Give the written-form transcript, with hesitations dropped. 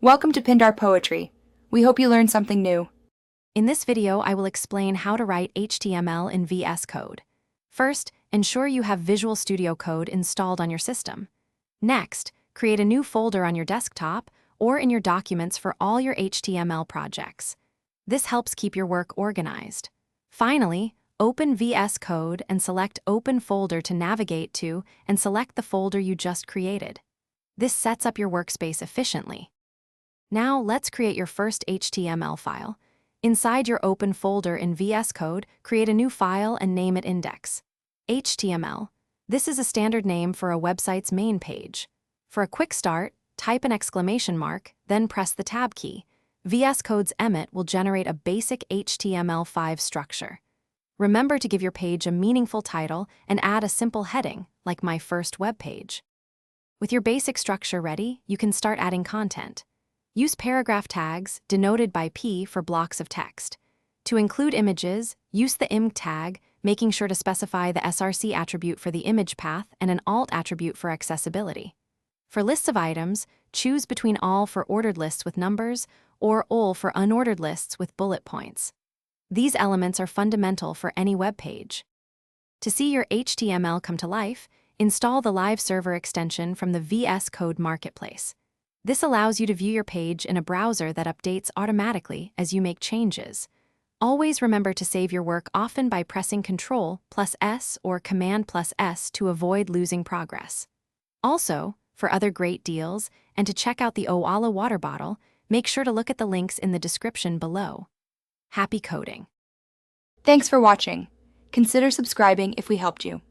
Welcome to Pindar Poetry. We hope you learned something new. In this video, I will explain how to write HTML in VS Code. First, ensure you have Visual Studio Code installed on your system. Next, create a new folder on your desktop or in your documents for all your HTML projects. This helps keep your work organized. Finally, open VS Code and select Open Folder to navigate to and select the folder you just created. This sets up your workspace efficiently. Now let's create your first HTML file. Inside your open folder in VS Code, create a new file and name it index. HTML. This is a standard name for a website's main page. For a quick start, type an exclamation mark, then press the Tab key. VS Code's Emmet will generate a basic HTML5 structure. Remember to give your page a meaningful title and add a simple heading, like My First Web Page. With your basic structure ready, you can start adding content. Use paragraph tags, denoted by P, for blocks of text. To include images, use the im tag, making sure to specify the src attribute for the image path and an alt attribute for accessibility. For lists of items, choose between all for ordered lists with numbers or ol for unordered lists with bullet points. These elements are fundamental for any web page. To see your HTML come to life, install the Live Server extension from the VS Code Marketplace. This allows you to view your page in a browser that updates automatically as you make changes. Always remember to save your work often by pressing Ctrl+S or Command+S to avoid losing progress. Also, for other great deals and to check out the Owala water bottle, make sure to look at the links in the description below. Happy coding! Thanks for watching. Consider subscribing if we helped you.